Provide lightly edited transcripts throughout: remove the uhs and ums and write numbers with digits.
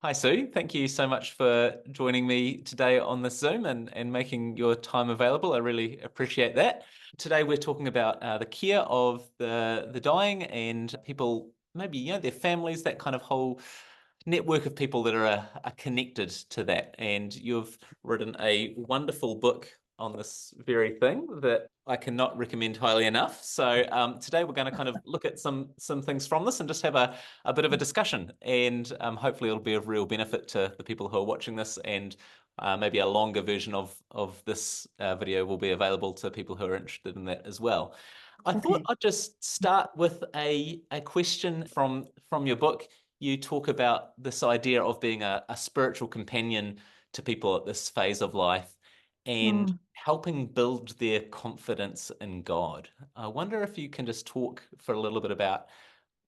Hi, Sue. Thank you so much for joining me today on this Zoom and making your time available. I really appreciate that. Today, we're talking about the care of the dying and people, maybe, their families, that kind of whole network of people that are connected to that. And you've written a wonderful book on this very thing that I cannot recommend highly enough. So today we're going to kind of look at some things from this and just have a bit of a discussion. And hopefully it'll be of real benefit to the people who are watching this. And maybe a longer version of this video will be available to people who are interested in that as well. I thought Okay. I'd just start with a question from your book. You talk about this idea of being a spiritual companion to people at this phase of life and Mm. helping build their confidence in God. I wonder if you can just talk for a little bit about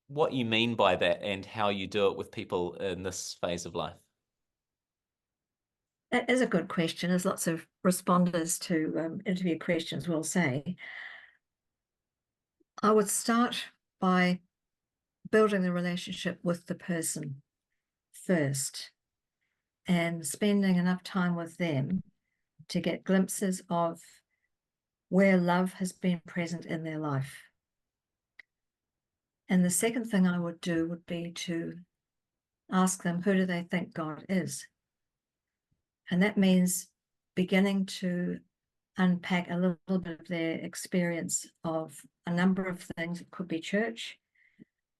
what you mean by that and how you do it with people in this phase of life. That is a good question, as lots of responders to interview questions will say. I would start by building the relationship with the person first and spending enough time with them to get glimpses of where love has been present in their life. And the second thing I would do would be to ask them, who do they think God is? And that means beginning to unpack a little bit of their experience of a number of things. It could be church,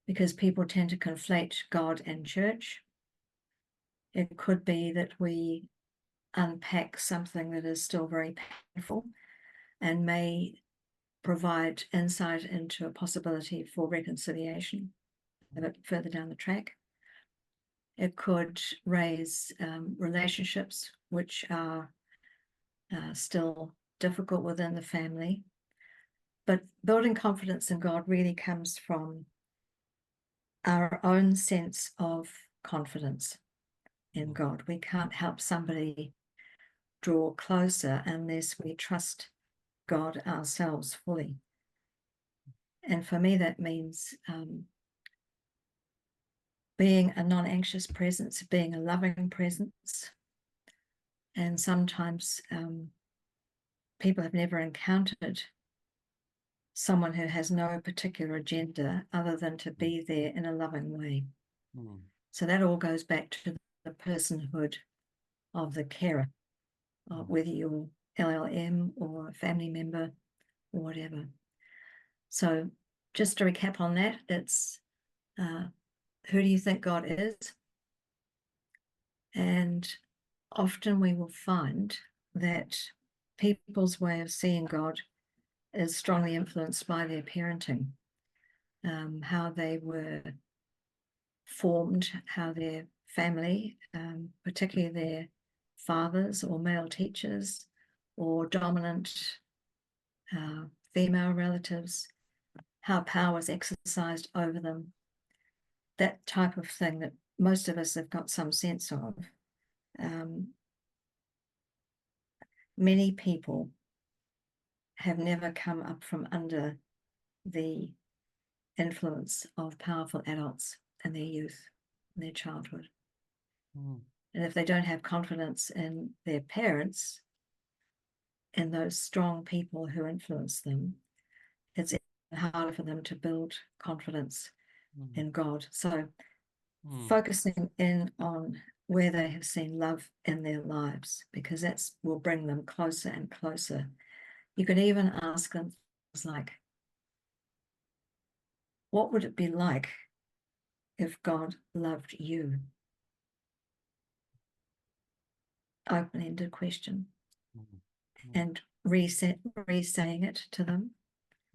because people tend to conflate God and church. It could be that we unpack something that is still very painful and may provide insight into a possibility for reconciliation a bit further down the track. It could raise relationships which are still difficult within the family. But building confidence in God really comes from our own sense of confidence in God. We can't help somebody draw closer unless we trust God ourselves fully. And for me, that means being a non-anxious presence, being a loving presence. And sometimes people have never encountered someone who has no particular agenda other than to be there in a loving way. Mm. So that all goes back to the personhood of the carer, whether you're LLM or a family member or whatever. So just to recap on that, it's who do you think God is? And often we will find that people's way of seeing God is strongly influenced by their parenting, how they were formed, how their family, particularly their fathers or male teachers or dominant female relatives, how power was exercised over them, that type of thing that most of us have got some sense of. Many people have never come up from under the influence of powerful adults in their youth, in their childhood. Mm. And if they don't have confidence in their parents and those strong people who influence them, it's harder for them to build confidence Mm. in God. So Mm. focusing in on where they have seen love in their lives, because that will bring them closer and closer. You could even ask them things like, what would it be like if God loved you? Open-ended question. Mm. Mm. And re-saying it to them,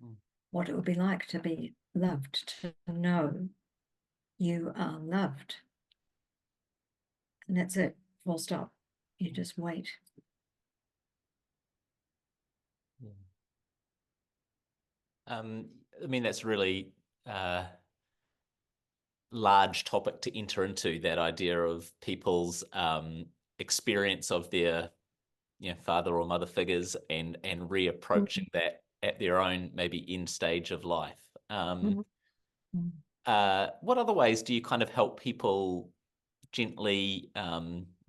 Mm. what it would be like to be loved, to know you are loved. And that's it, full stop. You just wait. Yeah. I mean, that's really large topic to enter into, that idea of people's experience of their father or mother figures and reapproaching Mm-hmm. that at their own maybe end stage of life. Mm-hmm. What other ways do you kind of help people gently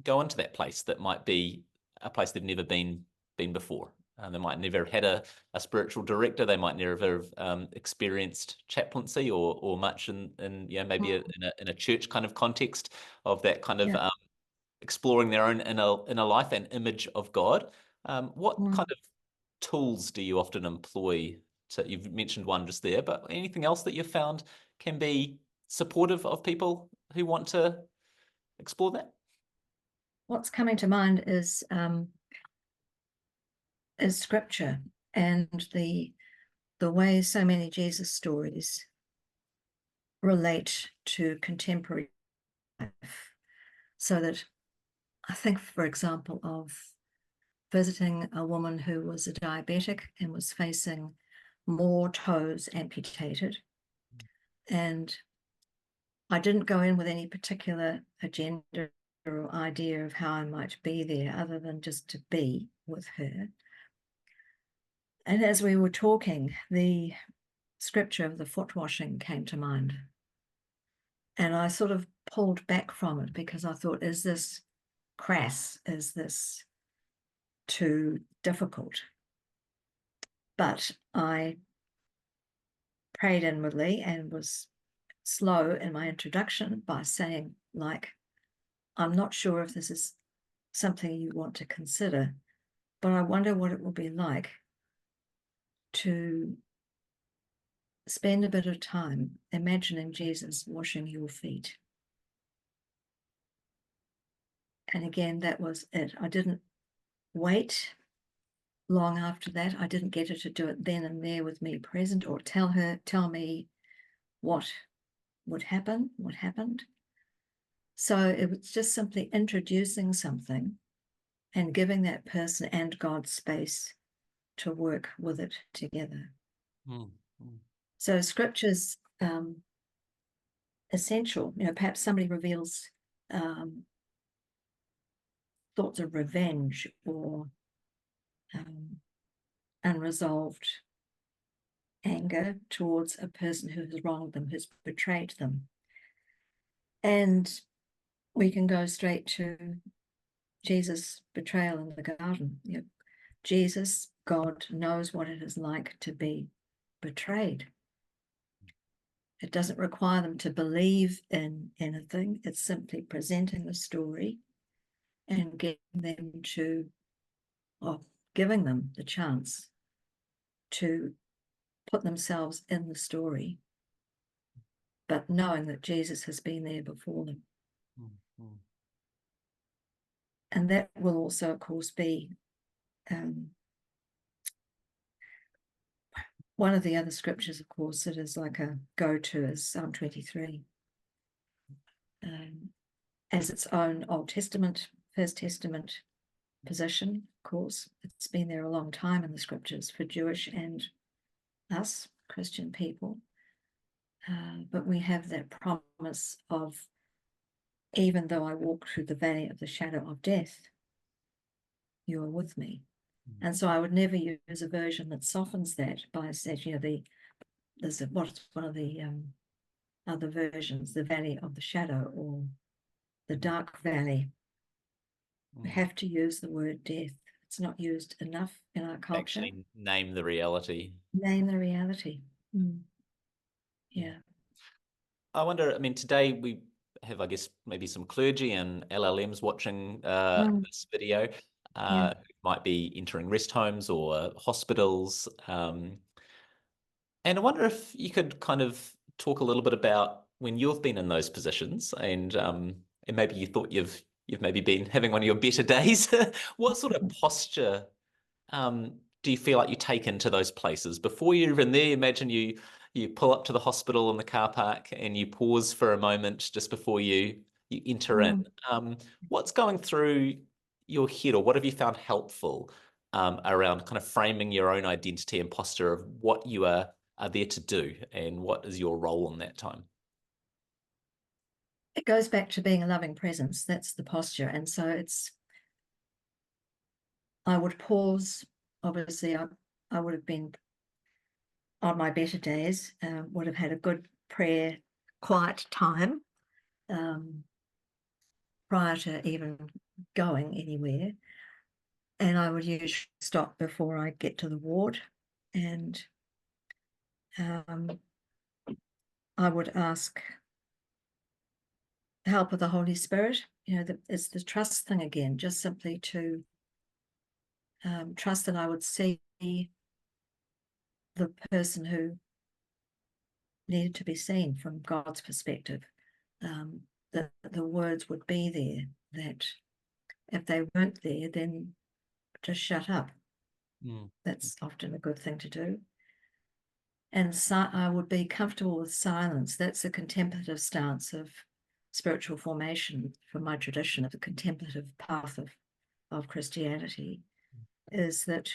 go into that place that might be a place they've never been before. They might never have had a spiritual director. They might never have experienced chaplaincy or much in maybe in a church kind of context of that kind of Yeah. exploring their own inner life and image of God. What Mm. kind of tools do you often employ? You've mentioned one just there, but anything else that you've found can be supportive of people who want to explore that? What's coming to mind is scripture and the way so many Jesus stories relate to contemporary life. So that I think, for example, of visiting a woman who was a diabetic and was facing more toes amputated. And I didn't go in with any particular agenda or idea of how I might be there other than just to be with her. And as we were talking, the scripture of the foot washing came to mind. And I sort of pulled back from it because I thought, is this crass? Is this too difficult? But I prayed inwardly and was slow in my introduction by saying, like, I'm not sure if this is something you want to consider, but I wonder what it will be like to spend a bit of time imagining Jesus washing your feet. And again, that was it. I didn't wait long after that. I didn't get her to do it then and there with me present or tell me what would happen, what happened. So it was just simply introducing something and giving that person and God space to work with it together. Mm. So scripture's essential. Perhaps somebody reveals thoughts of revenge or unresolved anger towards a person who has wronged them, who's betrayed them. And we can go straight to Jesus' betrayal in the garden. Jesus, God, knows what it is like to be betrayed. It doesn't require them to believe in anything. It's simply presenting the story and giving them the chance to put themselves in the story, but knowing that Jesus has been there before them. Mm. And that will also, of course, be one of the other scriptures, of course, that is like a go-to is Psalm 23. As its own Old Testament, First Testament position, of course. It's been there a long time in the scriptures for Jewish and us, Christian people. But we have that promise of, even though I walk through the valley of the shadow of death, you are with me. And so I would never use a version that softens that by saying, there's what's one of the other versions, the valley of the shadow or the dark valley. We have to use the word death. It's not used enough in our culture. Actually name the reality. Name the reality. Yeah. I wonder, I mean, today we have, I guess, maybe some clergy and LLMs watching this video, Yeah. who might be entering rest homes or hospitals. And I wonder if you could kind of talk a little bit about when you've been in those positions and maybe you thought you've maybe been having one of your better days. What sort of posture do you feel like you take into those places before you're even there? Imagine you pull up to the hospital in the car park and you pause for a moment just before you enter in. What's going through your head, or what have you found helpful around kind of framing your own identity and posture of what you are there to do and what is your role in that time? It goes back to being a loving presence. That's the posture. And so I would pause. Obviously, I would have been on my better days, would have had a good prayer, quiet time. prior to even going anywhere. And I would usually stop before I get to the ward, and I would ask the help of the Holy Spirit. It's the trust thing again, just simply to trust that I would see the person who needed to be seen from God's perspective. That the words would be there, that if they weren't there, then just shut up. That's often a good thing to do. And I would be comfortable with silence. That's a contemplative stance of spiritual formation from my tradition of the contemplative path of Christianity, is that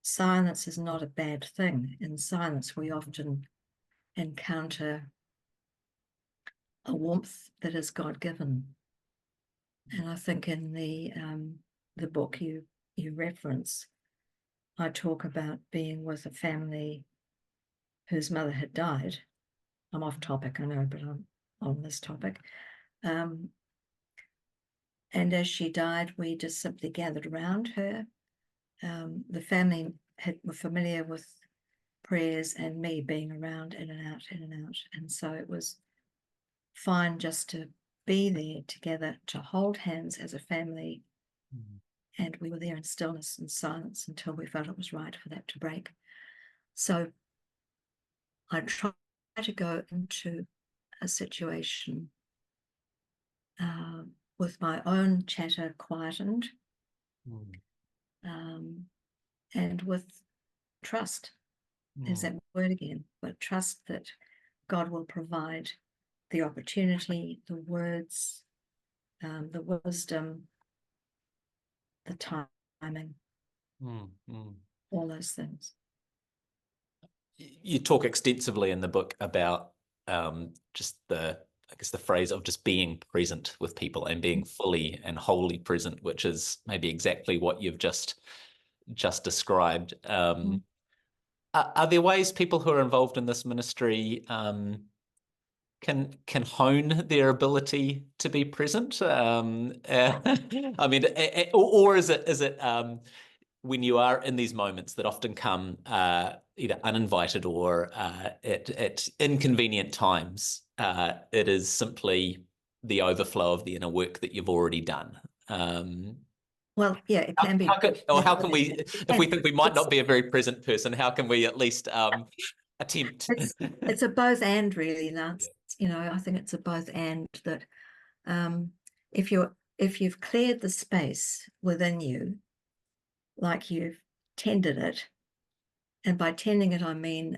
silence is not a bad thing. In silence, we often encounter a warmth that is God-given. And I think in the book you reference, I talk about being with a family whose mother had died. I'm off topic, I know, but I'm on this topic. And as she died, we just simply gathered around her. The family were familiar with prayers and me being around, in and out, in and out. And so it was fine just to be there together, to hold hands as a family. And we were there in stillness and silence until we felt it was right for that to break. So I try to go into a situation with my own chatter quietened, and with trust. There's that word again, but trust that God will provide the opportunity, the words, the wisdom, the timing, all those things. You talk extensively in the book about just I guess the phrase of just being present with people and being fully and wholly present, which is maybe exactly what you've just described. Are there ways people who are involved in this ministry can hone their ability to be present? I mean, or is it when you are in these moments that often come either uninvited or at inconvenient times, it is simply the overflow of the inner work that you've already done. Well, yeah, it can be. How can we, if we think we might not be a very present person, how can we at least attempt? It's a both and, really, Lance. I think it's a both and, that if you've cleared the space within you, like you've tended it, and by tending it I mean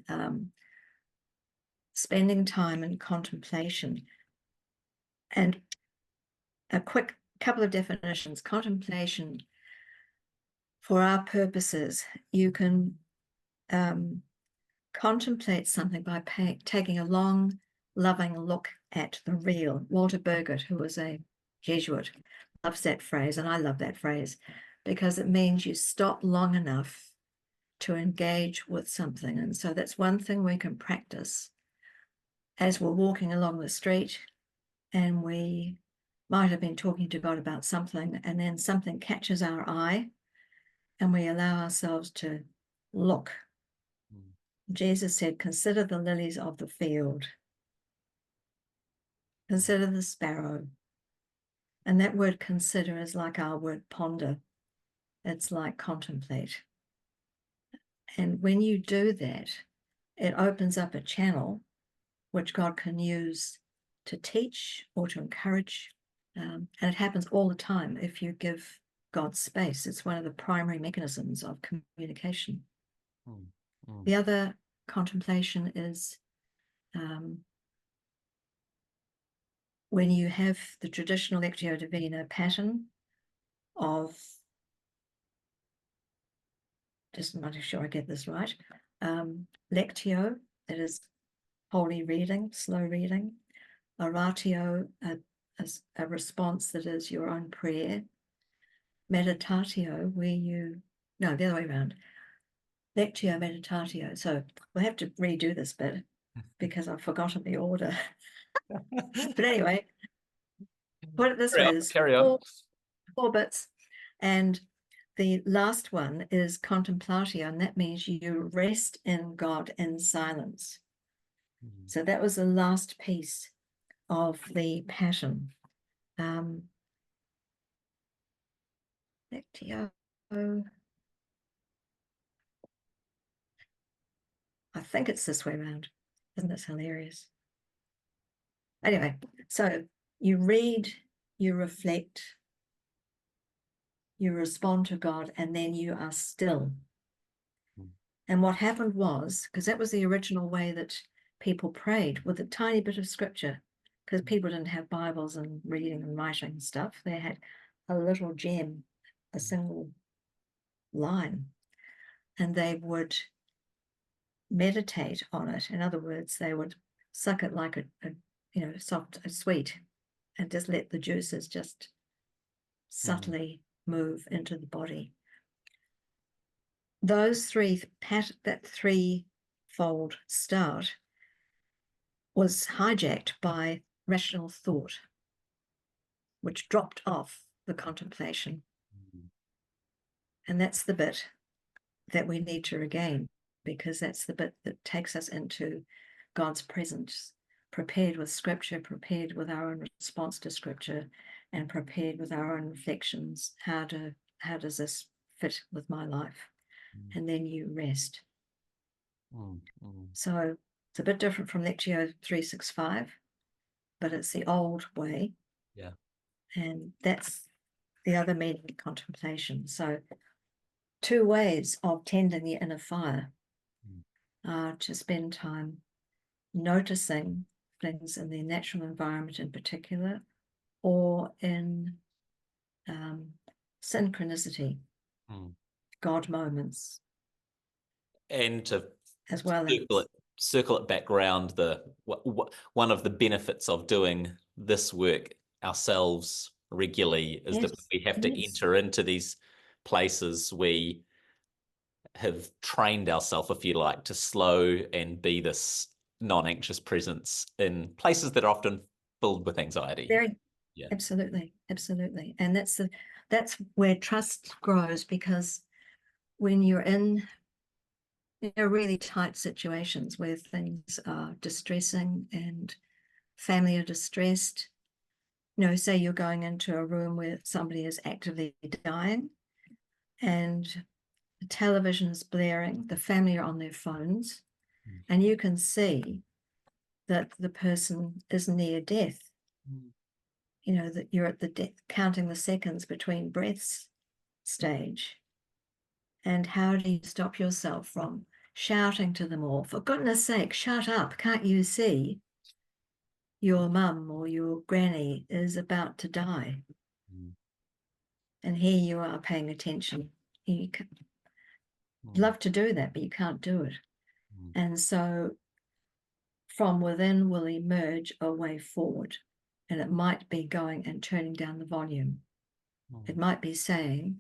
spending time in contemplation. And a quick couple of definitions. Contemplation, for our purposes, you can contemplate something by taking a long, loving look at the real. Walter Burgert, who was a Jesuit, loves that phrase, and I love that phrase, because it means you stop long enough to engage with something. And so that's one thing we can practice as we're walking along the street, and we might have been talking to God about something, and then something catches our eye, and we allow ourselves to look. Jesus said, consider the lilies of the field. Consider the sparrow. And that word consider is like our word ponder. It's like contemplate. And when you do that, it opens up a channel which God can use to teach or to encourage. And it happens all the time if you give God space. It's one of the primary mechanisms of communication. The other contemplation is when you have the traditional Lectio Divina pattern of, just making sure I get this right, Lectio, that is holy reading, slow reading, Oratio, a response that is your own prayer, Meditatio, the other way around, Lectio, Meditatio. So we'll have to redo this bit because I've forgotten the order. But anyway, put it this way, there's Carry on. four bits. And the last one is contemplatio, and that means you rest in God in silence. So that was the last piece of the Passion. Lectio, I think it's this way around. Isn't this hilarious? Anyway, so you read, you reflect, you respond to God, and then you are still. And what happened was, because that was the original way that people prayed, with a tiny bit of scripture, because people didn't have Bibles and reading and writing and stuff. They had a little gem, a single line, and they would meditate on it. In other words, they would suck it like a soft, a sweet, and just let the juices just subtly move into the body. Those that threefold start was hijacked by rational thought, which dropped off the contemplation. And that's the bit that we need to regain, because that's the bit that takes us into God's presence, prepared with scripture, prepared with our own response to scripture, and prepared with our own reflections. How does this fit with my life? And then you rest. So it's a bit different from Lectio 365, but it's the old way. Yeah. And that's the other meaning of contemplation. So 2 ways of tending the inner fire are to spend time noticing things in the natural environment in particular, or in synchronicity, God moments, And to as well circle it back round, one of the benefits of doing this work ourselves regularly is that we have to enter into these places we have trained ourselves, if you like, to slow and be this non-anxious presence in places that are often filled with anxiety. Absolutely. And that's where trust grows, because when you're in really tight situations where things are distressing and family are distressed, say you're going into a room where somebody is actively dying and the television is blaring, the family are on their phones, and you can see that the person is near death. That you're at the death, counting the seconds between breaths stage. And how do you stop yourself from shouting to them all, for goodness sake, shut up, can't you see your mum or your granny is about to die? And here you are paying attention. You love to do that, but you can't do it. And so from within will emerge a way forward. And it might be going and turning down the volume. It might be saying,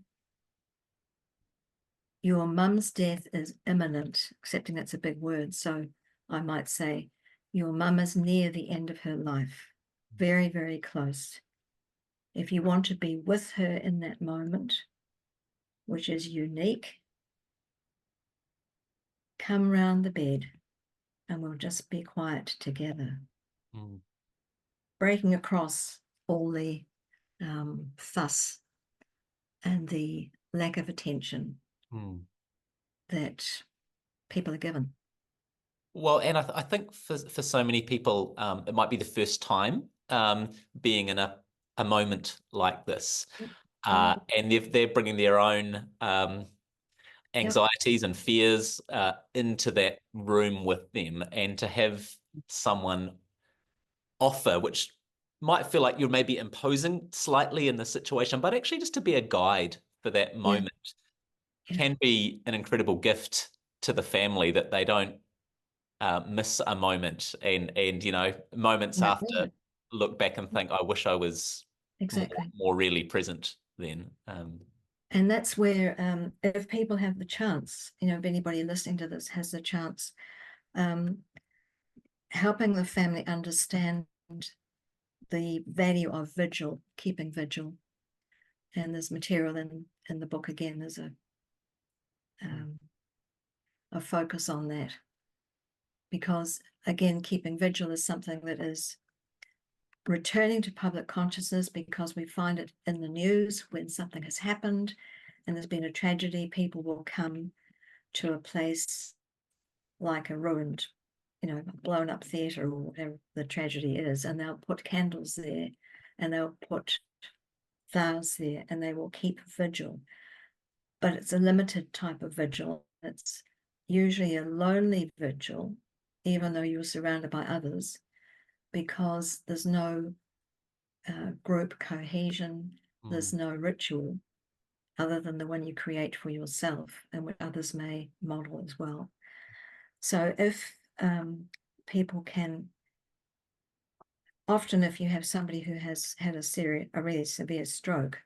your mum's death is imminent, accepting that's a big word. So I might say, your mum is near the end of her life, very, very close. If you want to be with her in that moment, which is unique, come round the bed and we'll just be quiet together. Breaking across all the fuss and the lack of attention that people are given. Well, and I think for so many people, it might be the first time being in a moment like this, and they're bringing their own anxieties and fears into that room with them, and to have someone offer, which might feel like you're maybe imposing slightly in the situation, but actually just to be a guide for that moment can be an incredible gift to the family, that they don't miss a moment, and moments after look back and think, I wish I was more really present then. And that's where, if people have the chance, if anybody listening to this has the chance, helping the family understand the value of vigil, keeping vigil. And there's material in the book again. There's a focus on that, because again, keeping vigil is something that is returning to public consciousness, because we find it in the news when something has happened and there's been a tragedy. People will come to a place like a ruined, blown up theatre or whatever the tragedy is, and they'll put candles there and they'll put flowers there and they will keep vigil. But it's a limited type of vigil. It's usually a lonely vigil, even though you're surrounded by others, because there's no group cohesion, there's no ritual other than the one you create for yourself and what others may model as well. So if people can, often if you have somebody who has had a really severe stroke,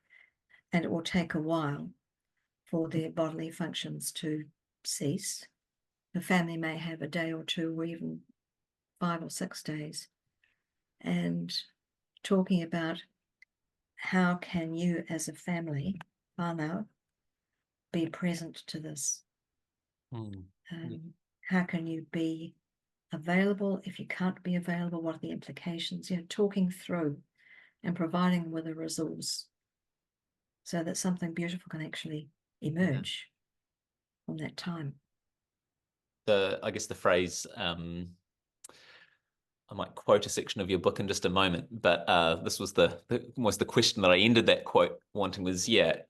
and it will take a while for their bodily functions to cease, the family may have a day or two or even 5 or 6 days, and talking about how can you as a family, whānau, be present to this? How can you be available? If you can't be available, what are the implications? Talking through and providing them with a resource so that something beautiful can actually emerge from that time. I guess the phrase, I might quote a section of your book in just a moment, but this was almost the question that I ended that quote wanting was, it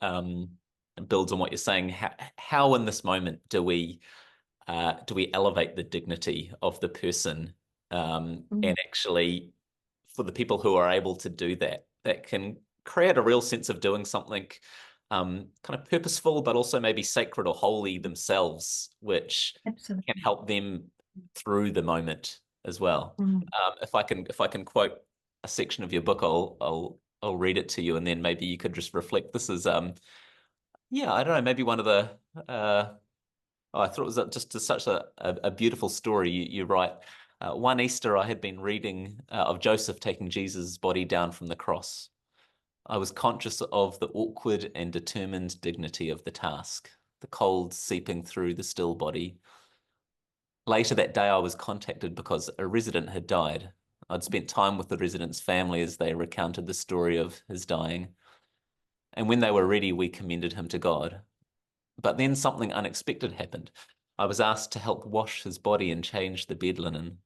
builds on what you're saying. How in this moment do we elevate the dignity of the person, and actually, for the people who are able to do that, that can create a real sense of doing something kind of purposeful, but also maybe sacred or holy themselves, which Absolutely. can help them through the moment as well. If I can quote a section of your book, I'll read it to you, and then maybe you could just reflect. This is I don't know, maybe one of the I thought it was just such a beautiful story. You write, one Easter I had been reading of Joseph taking Jesus' body down from the cross. I was conscious of the awkward and determined dignity of the task, the cold seeping through the still body. Later that day, I was contacted because a resident had died. I'd spent time with the resident's family as they recounted the story of his dying. And when they were ready, we commended him to God. But then something unexpected happened. I was asked to help wash his body and change the bed linen.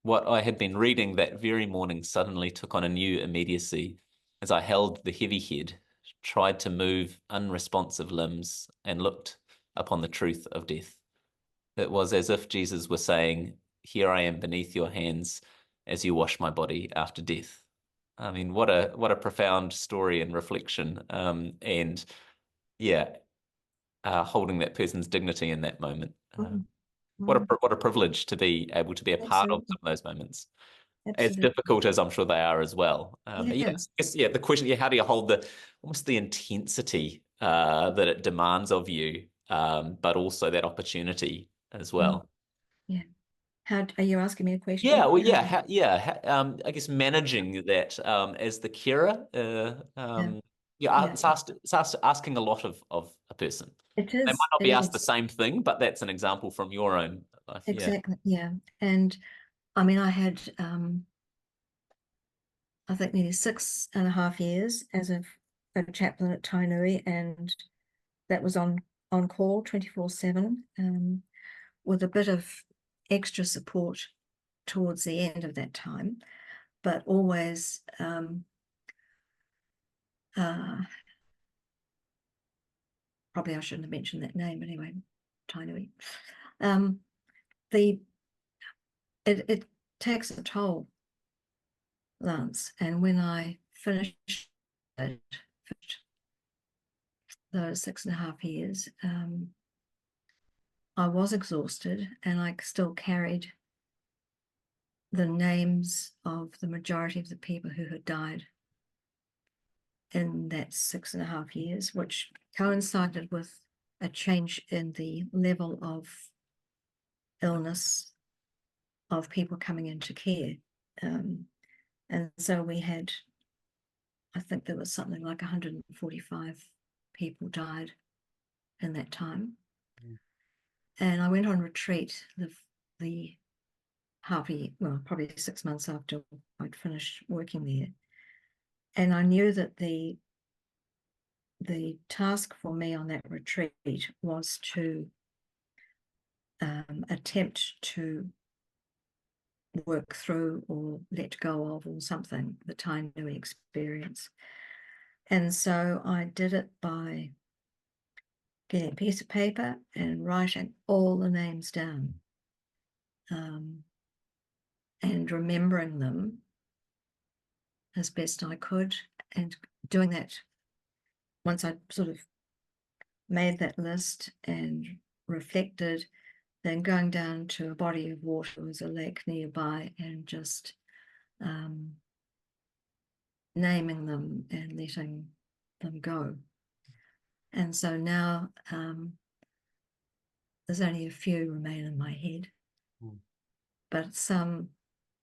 What I had been reading that very morning suddenly took on a new immediacy as I held the heavy head, tried to move unresponsive limbs, and looked upon the truth of death. It was as if Jesus were saying, "Here I am beneath your hands as you wash my body after death." I mean, what a profound story and reflection, and holding that person's dignity in that moment. What a privilege to be able to be a part of some of those moments, as Absolutely. difficult as I'm sure they are as well. Yeah. The question, how do you hold almost the intensity that it demands of you, but also that opportunity as well. Yeah. How are you asking me a question? Yeah, well, I guess managing that as the carer, it's asking a lot of a person. It They is. might not It be asked the is. same thing, but that's an example from your own life. Exactly. Yeah. And I mean, I had, I think nearly 6.5 years as a chaplain at Tainui, and that was on call 24/7, with a bit of extra support towards the end of that time, but always probably I shouldn't have mentioned that name anyway, Tainui. It takes a toll, Lance, and when I finished those 6.5 years, I was exhausted, and I still carried the names of the majority of the people who had died in that 6.5 years, which coincided with a change in the level of illness of people coming into care. And so we had, I think there was something like 145 people died in that time. Mm. And I went on retreat the half a year, well, probably 6 months after I'd finished working there. And I knew that the task for me on that retreat was to attempt to work through or let go of or something the Tainui experience. And so I did it by getting a piece of paper and writing all the names down, and remembering them as best I could, and doing that once I sort of made that list and reflected, then going down to a body of water, there was a lake nearby, and just naming them and letting them go. And so now there's only a few remain in my head, but some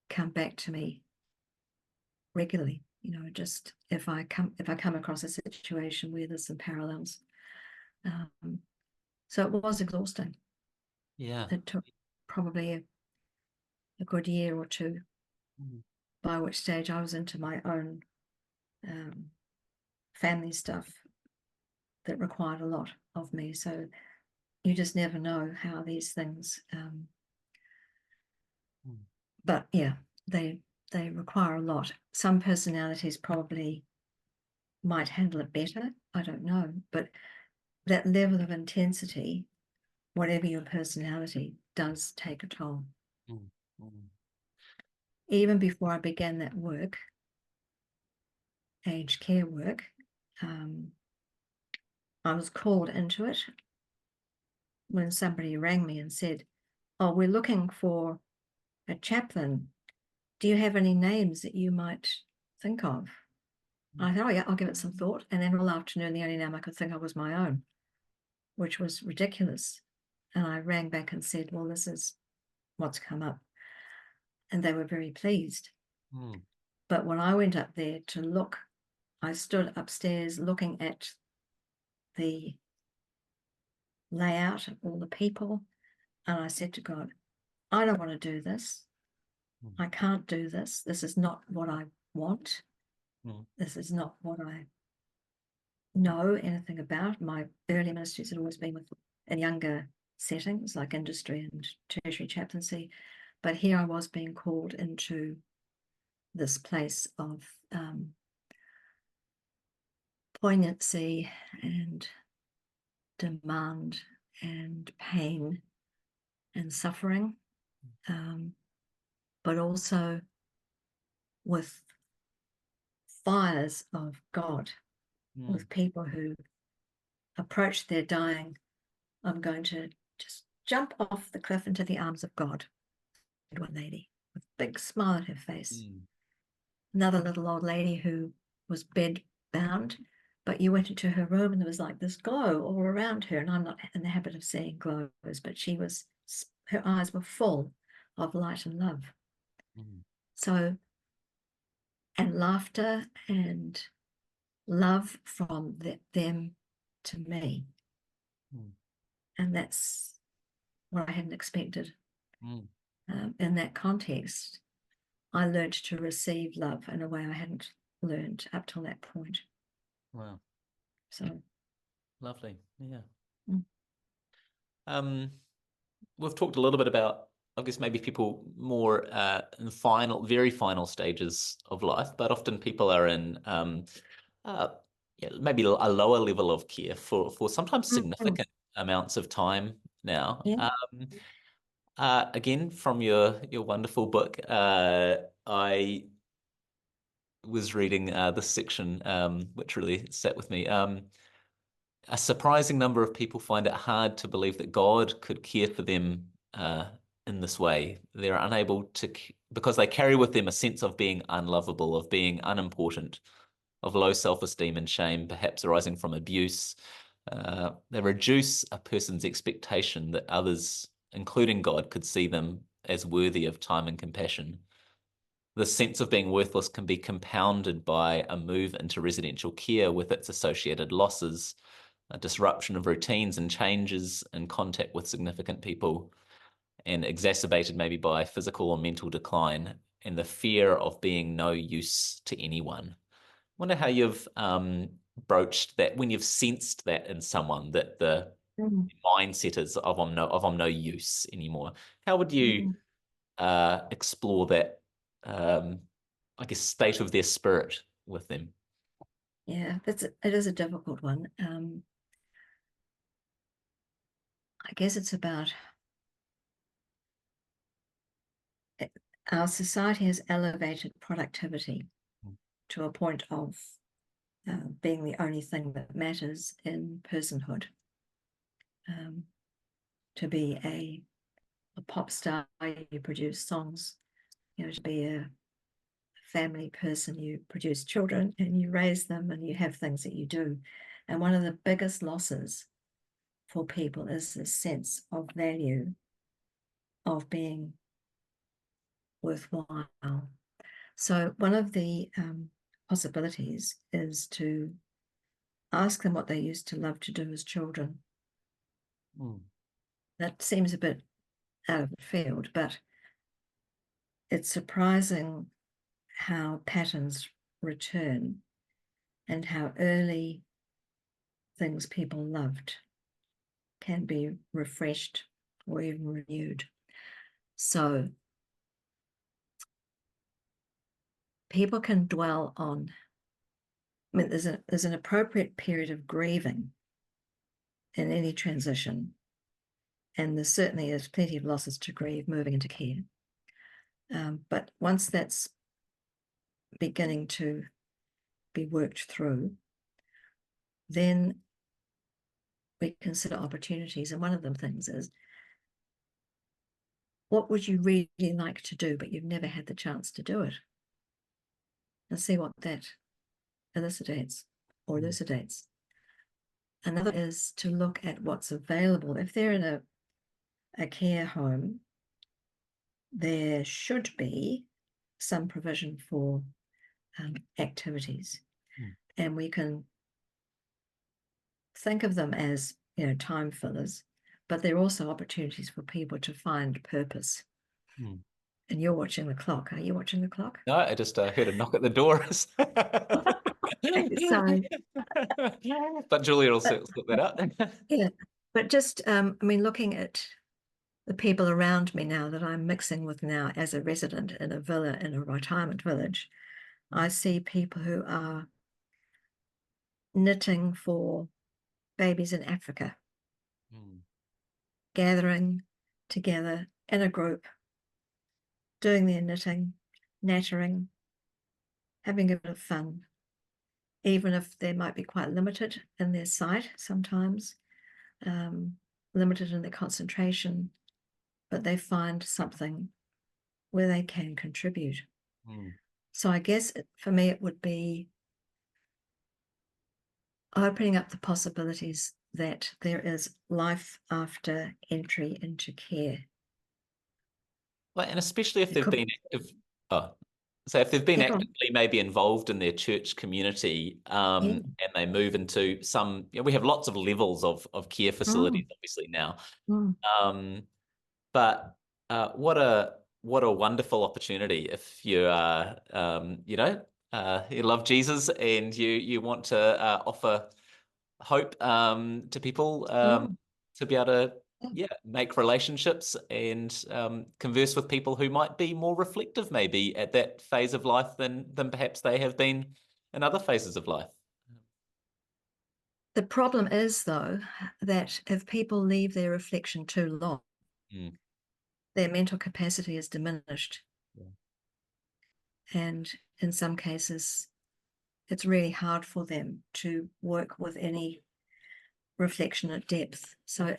come back to me regularly. Just if I come across a situation where there's some parallels. So it was exhausting. Yeah. It took probably a good year or two, by which stage I was into my own family stuff that required a lot of me. So you just never know how these things, but yeah, they require a lot. Some personalities probably might handle it better, I don't know, but that level of intensity, whatever your personality, does take a toll. Even before I began that work, aged care work, I was called into it when somebody rang me and said, "Oh, we're looking for a chaplain. Do you have any names that you might think of?" I thought, "Oh yeah, I'll give it some thought." And then all afternoon, the only name I could think of was my own, which was ridiculous. And I rang back and said, "Well, this is what's come up." And they were very pleased. But when I went up there to look, I stood upstairs looking at the layout of all the people, and I said to God, "I don't want to do this. I can't do this. This is not what I want. This is not what I know anything about." My early ministries had always been in younger settings like industry and tertiary chaplaincy, but here I was being called into this place of poignancy and demand and pain and suffering, but also with fires of God, with people who approach their dying. "I'm going to just jump off the cliff into the arms of God," said one lady with a big smile on her face. Another little old lady who was bed bound, but you went into her room and there was like this glow all around her. And I'm not in the habit of seeing glows, but her eyes were full of light and love. So, and laughter and love from them to me. And that's what I hadn't expected. In that context, I learned to receive love in a way I hadn't learned up till that point. Wow. So Lovely. Yeah. We've talked a little bit about, I guess, maybe people more in very final stages of life, but often people are in maybe a lower level of care for sometimes significant amounts of time now. Yeah. Again, from your wonderful book, I was reading this section, which really sat with me. A surprising number of people find it hard to believe that God could care for them in this way. They're unable to, because they carry with them a sense of being unlovable, of being unimportant, of low self-esteem and shame, perhaps arising from abuse. They reduce a person's expectation that others, including God, could see them as worthy of time and compassion. the sense of being worthless can be compounded by a move into residential care with its associated losses, a disruption of routines and changes in contact with significant people, and exacerbated maybe by physical or mental decline and the fear of being no use to anyone. I wonder how you've broached that when you've sensed that in someone, that the mindset is of I'm no use anymore. How would you explore that, I guess, state of their spirit with them? Yeah, it is a difficult one. I guess it's about our society has elevated productivity to a point of being the only thing that matters in personhood. To be a pop star, you produce songs. To be a family person, you produce children and you raise them and you have things that you do. And one of the biggest losses for people is this sense of value, of being worthwhile. So one of the possibilities is to ask them what they used to love to do as children. That seems a bit out of the field, but it's surprising how patterns return and how early things people loved can be refreshed or even renewed. So people can dwell on, I mean, there's an appropriate period of grieving in any transition. And there certainly is plenty of losses to grieve moving into care. But once that's beginning to be worked through, then we consider opportunities. And one of them things is, what would you really like to do, but you've never had the chance to do it? And see what that elucidates or elucidates. Another is to look at what's available. If they're in a care home, there should be some provision for activities. And we can think of them as, time fillers, but they're also opportunities for people to find purpose. And you're watching the clock. Are you watching the clock? No, I just heard a knock at the door. Sorry. But Julia will sort that out. Yeah, but just, looking at the people around me now that I'm mixing with now as a resident in a villa in a retirement village, I see people who are knitting for babies in Africa, gathering together in a group, doing their knitting, nattering, having a bit of fun, even if they might be quite limited in their sight sometimes, limited in their concentration, but they find something where they can contribute. So I guess for me, it would be opening up the possibilities that there is life after entry into care. Well, and especially if they've been active, so if they've been actively maybe involved in their church community, and they move into some, we have lots of levels of care facilities, obviously now. But what a wonderful opportunity if you you love Jesus and you want to offer hope to people to be able to make relationships and converse with people who might be more reflective maybe at that phase of life than perhaps they have been in other phases of life. The problem is, though, that if people leave their reflection too long, their mental capacity is diminished. And in some cases, it's really hard for them to work with any reflection at depth. So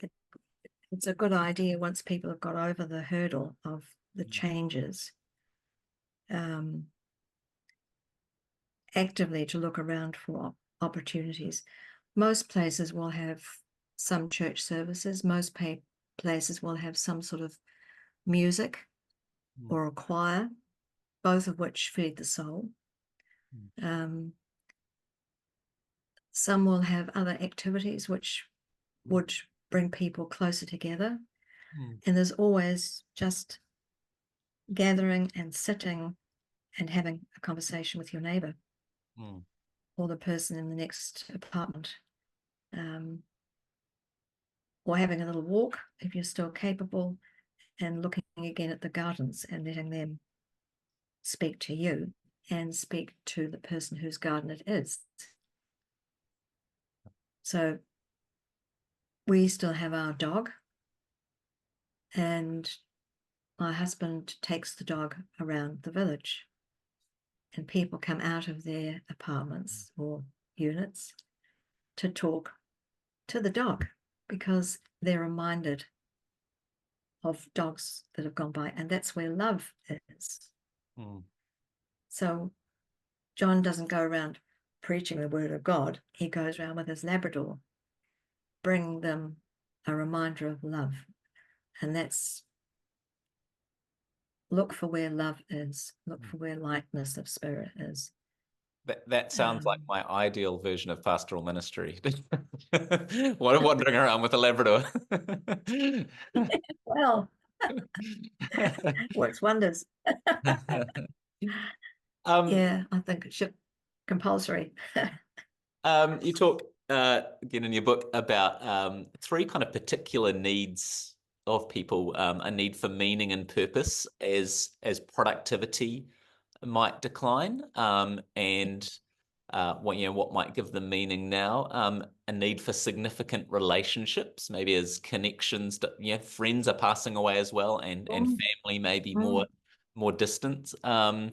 it's a good idea once people have got over the hurdle of the changes, actively to look around for opportunities. Most places will have some church services. Most places will have some sort of music or a choir both of which feed the soul. Some will have other activities which would bring people closer together. And there's always just gathering and sitting and having a conversation with your neighbor or the person in the next apartment, or having a little walk if you're still capable, and looking again at the gardens and letting them speak to you and speak to the person whose garden it is. So we still have our dog, and my husband takes the dog around the village, and people come out of their apartments or units to talk to the dog because they're reminded of dogs that have gone by, and that's where love is. So John doesn't go around preaching the word of God. He goes around with his Labrador, bringing them a reminder of love. And that's, look for where love is, look for where lightness of spirit is. That sounds like my ideal version of pastoral ministry. Wandering around with a Labrador. Well, works wonders. Yeah, I think it should compulsory. You talk again in your book about three kind of particular needs of people: a need for meaning and purpose as productivity might decline, and what might give them meaning now. A need for significant relationships, maybe as connections to, friends are passing away as well, and family may be more distant. Yeah.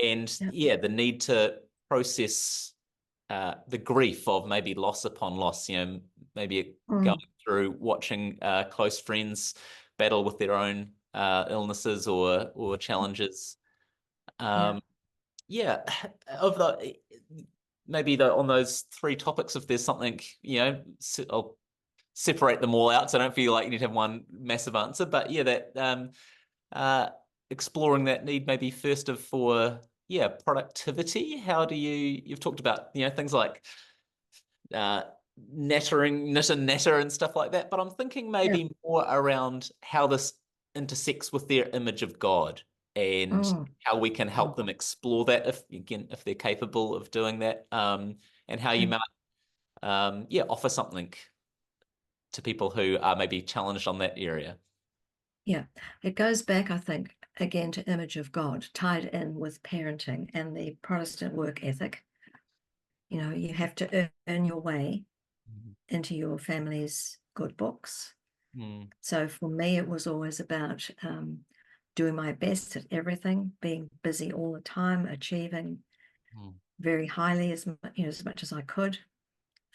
And the need to process the grief of maybe loss upon loss, maybe going through watching close friends battle with their own illnesses or challenges. Of the on those three topics, if there's something, I'll separate them all out so I don't feel like you need to have one massive answer. But exploring that need maybe first of for productivity. How do you've talked about things like knit and natter and stuff like that, but I'm thinking maybe more around how this intersects with their image of God and how we can help them explore that if they're capable of doing that, and how you might offer something to people who are maybe challenged on that area. Yeah, it goes back, I think, again to image of God, tied in with parenting and the Protestant work ethic. You have to earn your way into your family's good books. So for me, it was always about doing my best at everything, being busy all the time, achieving very highly as much as I could,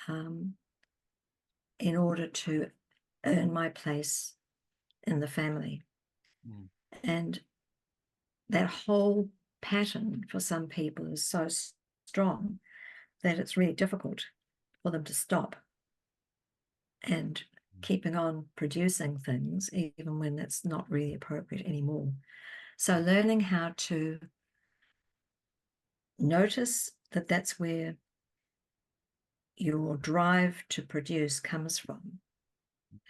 in order to earn my place in the family. And that whole pattern for some people is so strong that it's really difficult for them to stop and keeping on producing things even when that's not really appropriate anymore. So learning how to notice that that's where your drive to produce comes from.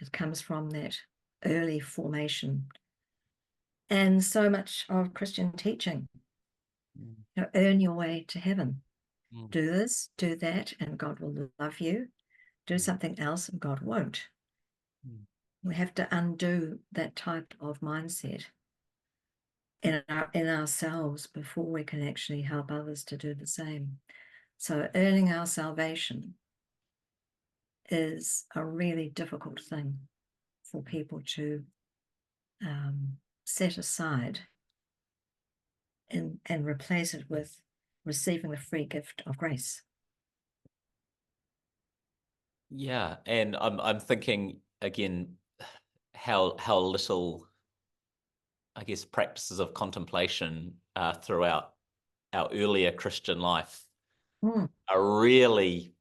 It comes from that early formation. And so much of Christian teaching, earn your way to heaven. Do this, do that, and God will love you. Do something else and God won't. We have to undo that type of mindset in ourselves before we can actually help others to do the same. So earning our salvation is a really difficult thing for people to set aside and replace it with receiving the free gift of grace. Yeah, and I'm thinking again how little, I guess, practices of contemplation throughout our earlier Christian life are really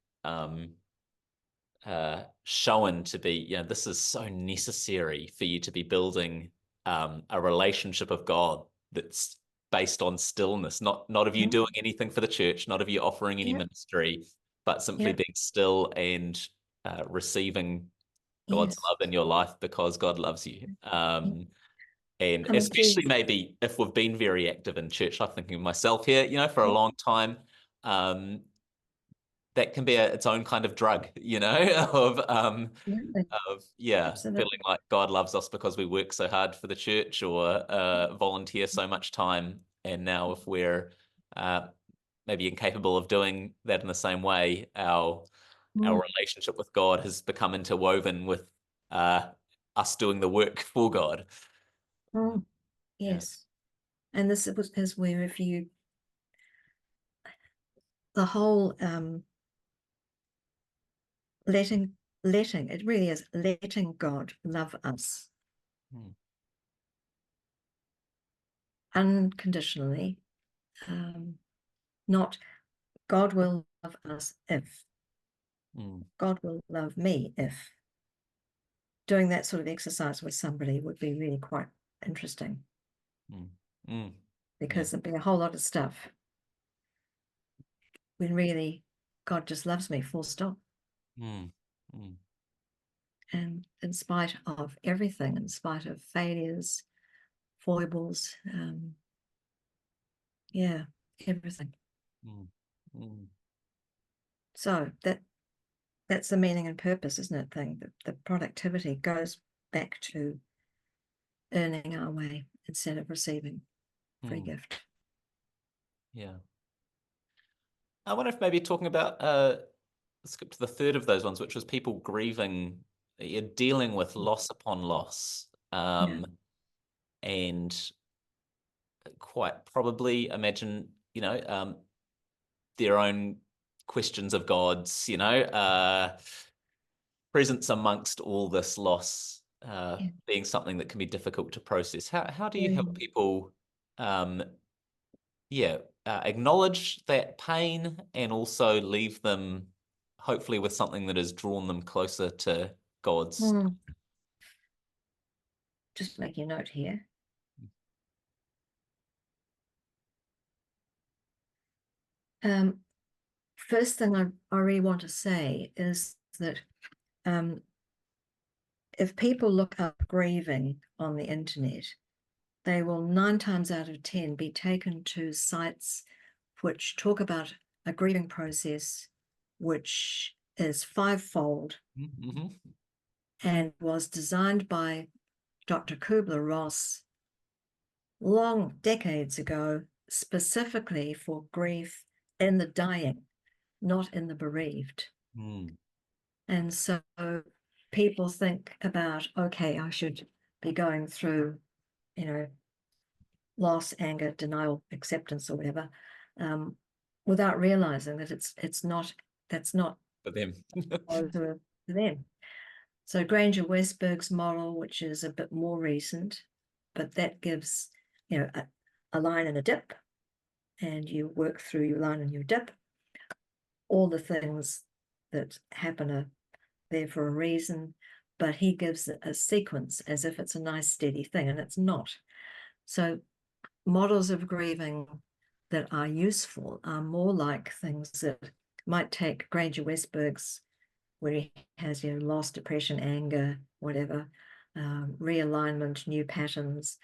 shown to be, this is so necessary for you to be building a relationship of God that's based on stillness, not of you doing anything for the church, not of you offering any Yep. ministry, but simply Yep. being still and receiving God's Yes. love in your life because God loves you. Yep. And I mean, especially geez. maybe if we've been very active in church, I'm thinking of myself here, for a Yep. long time, that can be its own kind of drug, of Absolutely. feeling Absolutely. like God loves us because we work so hard for the church or volunteer so much time. And now if we're uh, maybe incapable of doing that in the same way, our Mm. relationship with God has become interwoven with uh, us doing the work for God. Mm. Yeah. Yes. And this is where if you, the whole letting, it really is letting God love us Mm, unconditionally. Not God will love us if, mm, God will love me if. Doing that sort of exercise with somebody would be really quite interesting, mm, mm. Yeah. because there'd be a whole lot of stuff when really God just loves me, full stop. Mm, mm, And in spite of everything, in spite of failures, foibles, yeah, everything. mm, mm, So that's the meaning and purpose, isn't it? Thing the productivity goes back to earning our way instead of receiving free mm. gift. Yeah. I wonder if maybe talking about skip to the third of those ones, which was people grieving, dealing with loss upon loss, Yeah. and quite probably imagine, their own questions of God's, presence amongst all this loss, Yeah. being something that can be difficult to process. How do you help Mm. people, um, acknowledge that pain and also leave them hopefully with something that has drawn them closer to God's? Mm. Just make a note here. First thing I really want to say is that if people look up grieving on the internet, they will 9 times out of 10 be taken to sites which talk about a grieving process which is fivefold Mm-hmm. and was designed by Dr. Kubler-Ross long decades ago, specifically for grief in the dying, not in the bereaved. Mm, And so people think about, okay, I should be going through, loss, anger, denial, acceptance, or whatever, without realizing that that's not for them. to them. So Granger Westberg's model, which is a bit more recent, but that gives, a line and a dip, and you work through your line and your dip. All the things that happen are there for a reason, but he gives a sequence as if it's a nice steady thing, and it's not. So models of grieving that are useful are more like things that might take Granger Westberg's, where he has, loss, depression, anger, whatever, realignment, new patterns,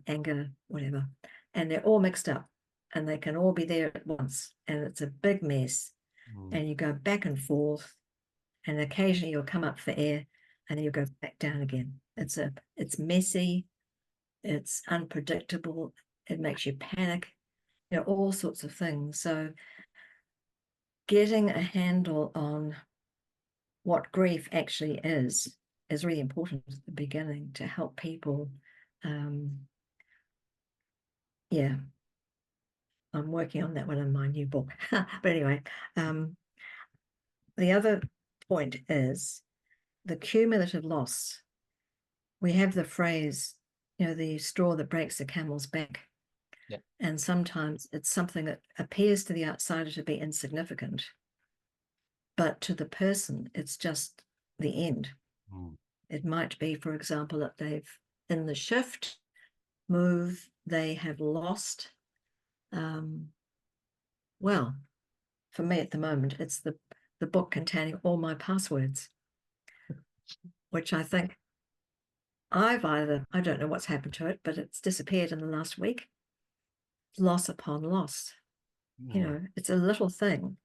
anger, whatever, and they're all mixed up, and they can all be there at once, and it's a big mess, Mm, and you go back and forth, and occasionally you'll come up for air, and then you go back down again. It's messy, it's unpredictable, it makes you panic, all sorts of things. So getting a handle on what grief actually is really important at the beginning to help people. Yeah, I'm working on that one in my new book. But anyway, the other point is the cumulative loss. We have the phrase, the straw that breaks the camel's back. yeah. And sometimes it's something that appears to the outsider to be insignificant, but to the person, it's just the end. Mm, It might be, for example, that they've, in the shift, move they have lost, well, for me at the moment, it's the book containing all my passwords, which I think I don't know what's happened to it, but it's disappeared in the last week. Loss upon loss. You know, it's a little thing,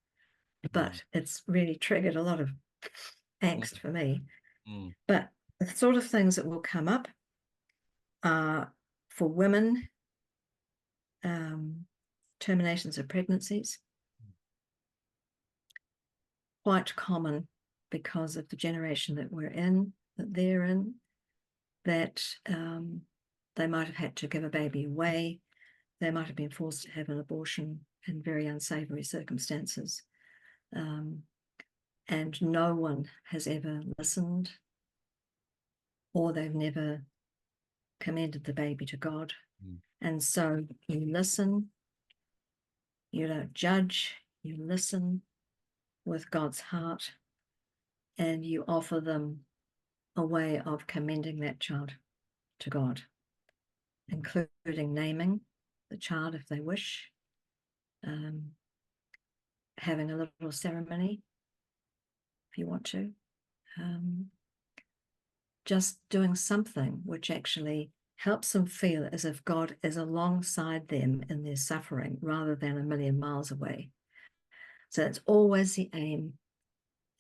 but it's really triggered a lot of angst for me. But the sort of things that will come up are for women, terminations of pregnancies, quite common because of the generation that we're in, that they're in, that they might have had to give a baby away. They might have been forced to have an abortion in very unsavory circumstances. And no one has ever listened, or they've never commended the baby to God. And so you listen, you don't judge, you listen with God's heart, and you offer them a way of commending that child to God, including naming the child if they wish, having a little ceremony if you want to, just doing something which actually helps them feel as if God is alongside them in their suffering rather than a million miles away. So it's always the aim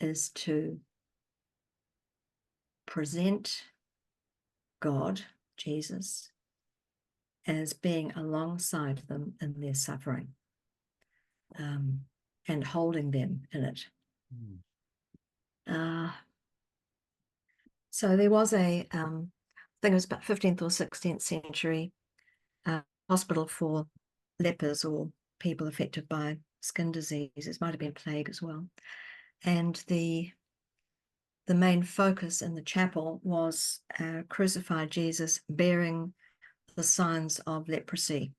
is to present God, Jesus, as being alongside them in their suffering, and holding them in it. So there was I think it was about 15th or 16th century, hospital for lepers or people affected by skin diseases. Might have been plague as well. And the main focus in the chapel was crucified Jesus bearing the signs of leprosy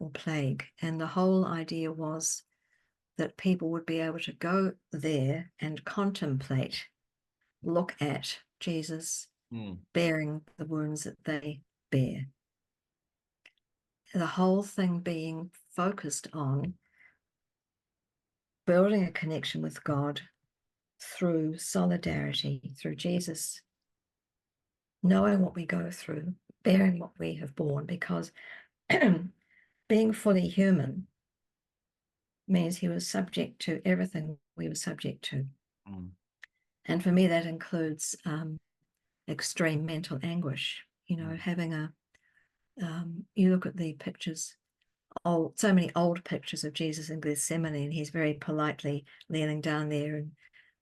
or plague. And the whole idea was that people would be able to go there and contemplate, look at Jesus bearing the wounds that they bear. The whole thing being focused on building a connection with God through solidarity, through Jesus knowing what we go through, bearing what we have borne, because being fully human means he was subject to everything we were subject to. And for me, that includes extreme mental anguish. You know, having you look at the pictures, so many old pictures of Jesus in Gethsemane, and he's very politely kneeling down there and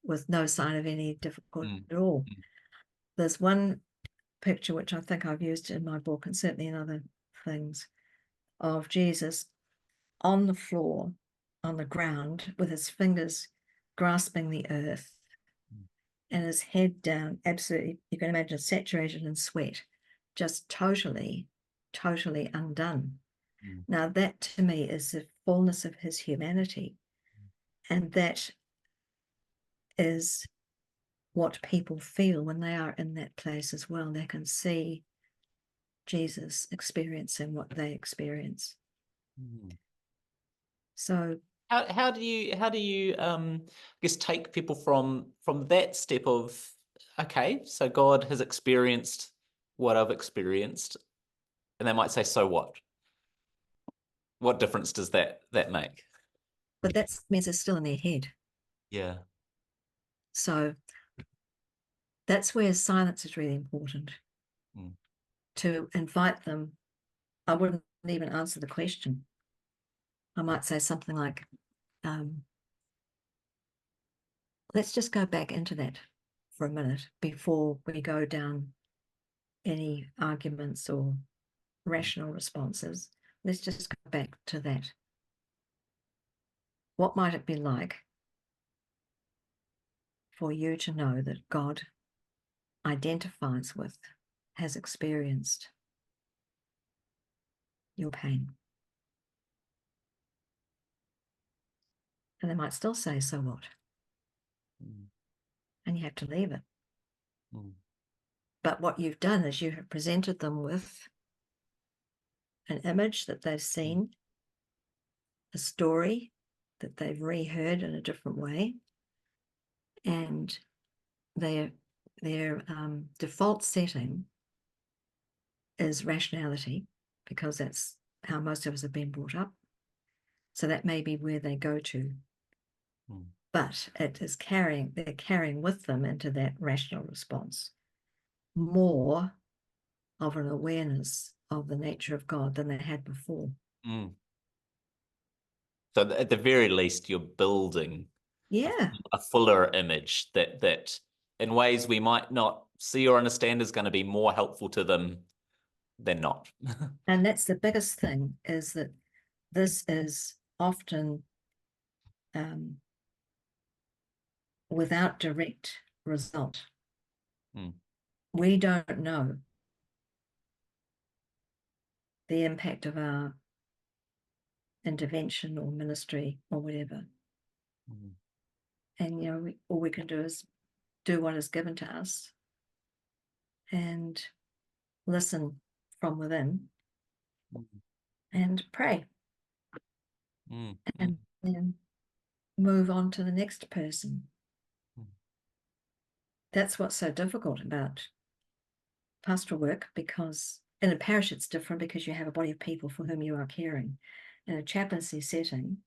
with no sign of any difficulty at all. There's one picture which I think I've used in my book and certainly in other things, of Jesus on the floor, on the ground, with his fingers grasping the earth and his head down, absolutely, you can imagine, saturated in sweat, just totally undone. Now that to me is the fullness of his humanity, and that is what people feel when they are in that place as well. They can see Jesus experiencing what they experience. So how do you I guess take people from that step of, okay, so God has experienced what I've experienced, and they might say, so what difference does that make? but that means it's still in their head. Yeah. So that's where silence is really important. To invite them. I wouldn't even answer the question. I might say something like, let's just go back into that for a minute before we go down any arguments or rational responses. Let's just go back to that. What might it be like for you to know that God identifies with, has experienced your pain? And they might still say, so what? And you have to leave it. But what you've done is you have presented them with an image that they've seen, a story that they've reheard in a different way, and their default setting is rationality, because that's how most of us have been brought up. So that may be where they go to. But they're carrying with them into that rational response more of an awareness of the nature of God than they had before. So at the very least, you're building Yeah. a fuller image that in ways we might not see or understand is going to be more helpful to them than not. And that's the biggest thing, is that this is often without direct result. We don't know the impact of our intervention or ministry or whatever. And all we can do is do what is given to us and listen from within and pray and then move on to the next person. That's what's so difficult about pastoral work, because in a parish it's different, because you have a body of people for whom you are caring. In a chaplaincy setting,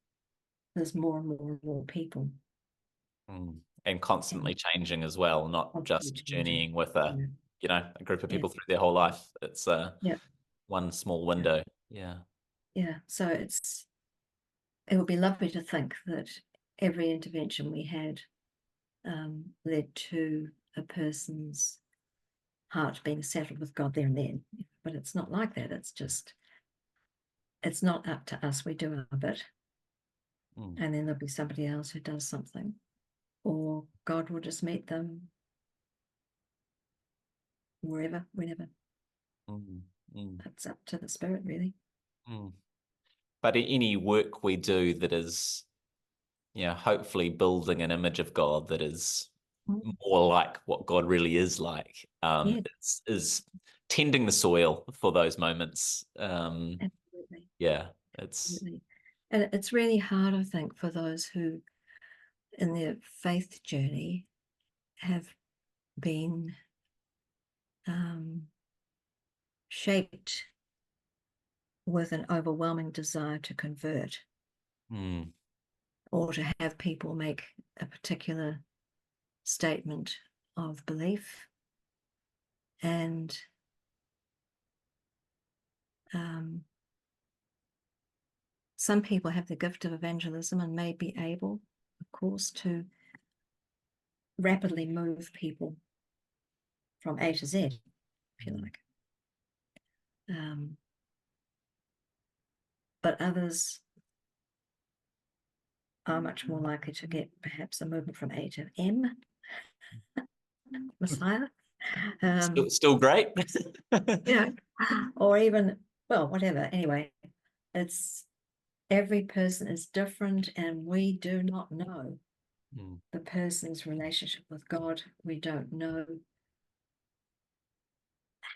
there's more and more and more people. And constantly changing as well, not just journeying with a group of people through their whole life. It's one small window. Yeah. So it would be lovely to think that every intervention we had led to a person's heart being settled with God there and then. But it's not like that. It's not up to us. We do our bit. And then there'll be somebody else who does something. Or God will just meet them wherever, whenever. It's up to the Spirit, really. But any work we do that is, hopefully building an image of God that is more like what God really is like, is tending the soil for those moments. Absolutely. Absolutely. And it's really hard, I think, for those who in their faith journey have been shaped with an overwhelming desire to convert, or to have people make a particular statement of belief, and some people have the gift of evangelism and may be able, of course, to rapidly move people from A to Z, if you like. But others are much more likely to get perhaps a movement from A to M, Messiah. Still great. Or even, well, whatever. Anyway, every person is different, and we do not know the person's relationship with God. We don't know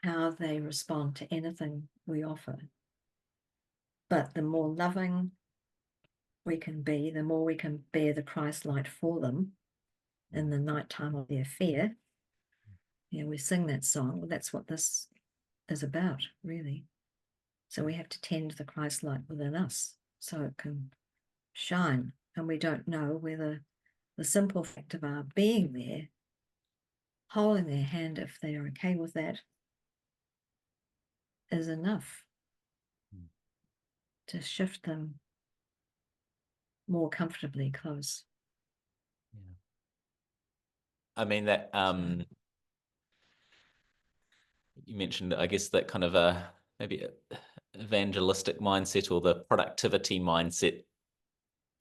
how they respond to anything we offer. But the more loving we can be, the more we can bear the Christ light for them in the nighttime of their fear. We sing that song. Well, that's what this is about, really. So we have to tend the Christ light within us so it can shine. And we don't know whether the simple fact of our being there, holding their hand, if they are okay with that, is enough to shift them more comfortably close. I mean, that you mentioned, I guess, that kind of maybe a evangelistic mindset, or the productivity mindset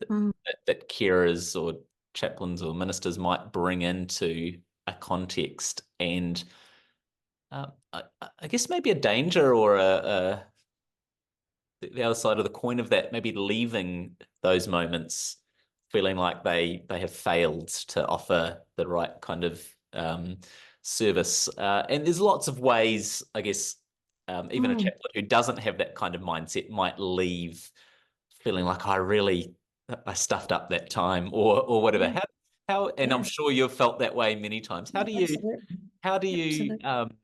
that carers or chaplains or ministers might bring into a context. And I guess maybe a danger, or the other side of the coin of that, maybe leaving those moments feeling like they have failed to offer the right kind of service. And there's lots of ways, I guess, even a chaplain who doesn't have that kind of mindset might leave feeling like I stuffed up that time or whatever. Yeah, And I'm yeah, sure you've felt that way many times. absolutely, How do you absolutely.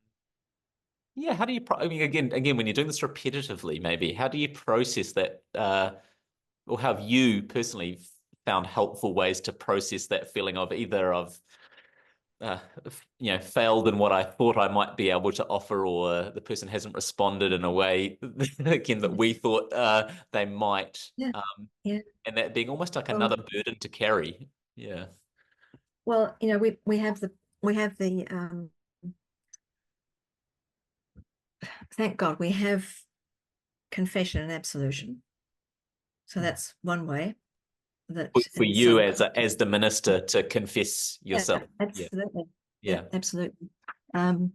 yeah, how do you I mean again when you're doing this repetitively maybe, how do you process that or how have you personally found helpful ways to process that feeling of either of uh, failed in what I thought I might be able to offer, or the person hasn't responded in a way again that Yeah, we thought they might, yeah, yeah. and that being almost like Well, another burden to carry. Yeah. well, we have the thank God we have confession and absolution. So that's one way that For in you some, as the minister to confess yeah, yourself. Yeah. absolutely, yeah, Yeah. absolutely. Um,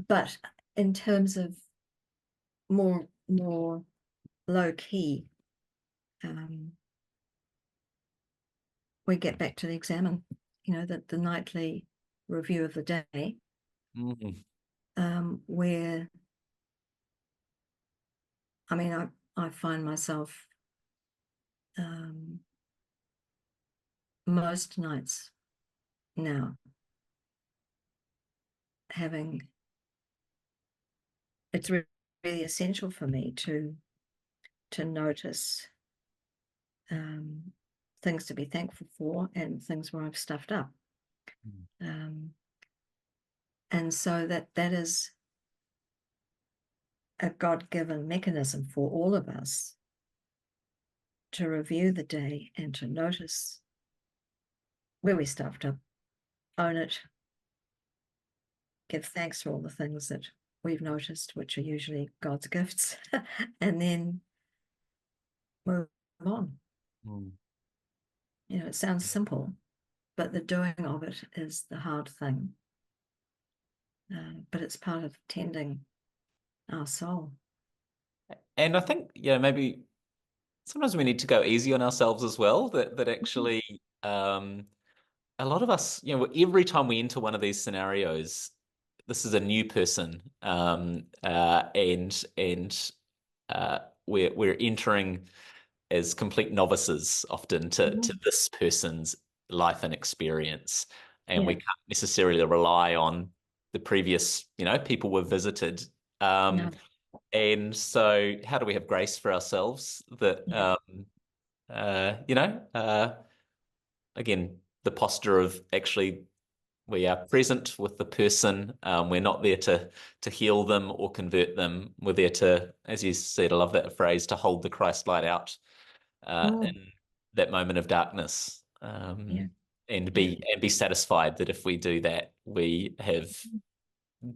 but in terms of more low key, um, we get back to the examine, the nightly review of the day, Mm. where I mean I find myself most nights now having it's really essential for me to notice things to be thankful for and things where I've stuffed up. Um, and so that is a God-given mechanism for all of us to review the day and to notice where we stuffed up, own it, give thanks for all the things that we've noticed, which are usually God's gifts, and then move on. Mm. It sounds simple, but the doing of it is the hard thing. But it's part of tending our soul. And I think, maybe sometimes we need to go easy on ourselves as well. That actually, a lot of us, every time we enter one of these scenarios, this is a new person, and we're entering as complete novices often to Mhm. this person's life and experience, and we Yeah, can't necessarily rely on the previous, people we've visited. no, And so, how do we have grace for ourselves that, yeah, again, the posture of actually we are present with the person. We're not there to heal them or convert them. We're there to, as you said, I love that phrase, to hold the Christ light out mm, in that moment of darkness, yeah, and yeah. be satisfied that if we do that, we have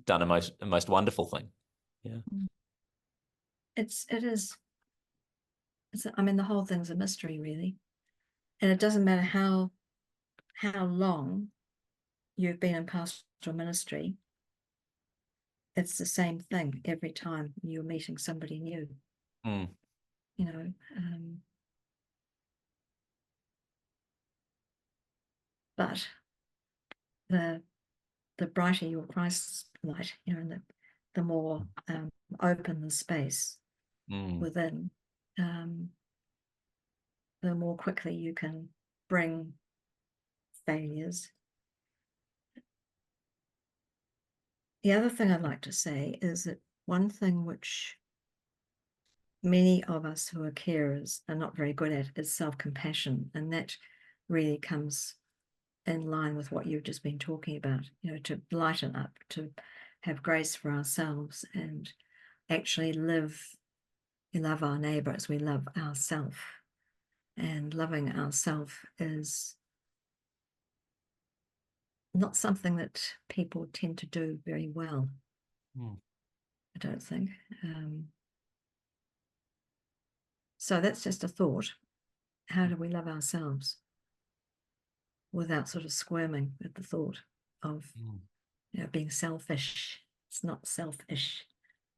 done a most wonderful thing. Yeah. Mm. It is. I mean, the whole thing's a mystery, really, and it doesn't matter how long you've been in pastoral ministry. It's the same thing every time you're meeting somebody new. Mm, You know, um, but the the brighter your Christ light, and the more open the space mm, within, um, the more quickly you can bring failures. The other thing I'd like to say is that one thing which many of us who are carers are not very good at is self-compassion, and that really comes in line with what you've just been talking about, to lighten up, to have grace for ourselves and actually we love our neighbor as we love ourselves. And loving ourselves is not something that people tend to do very well, mm, I don't think. So that's just a thought. How do we love ourselves without sort of squirming at the thought of mm, being selfish? It's not selfish.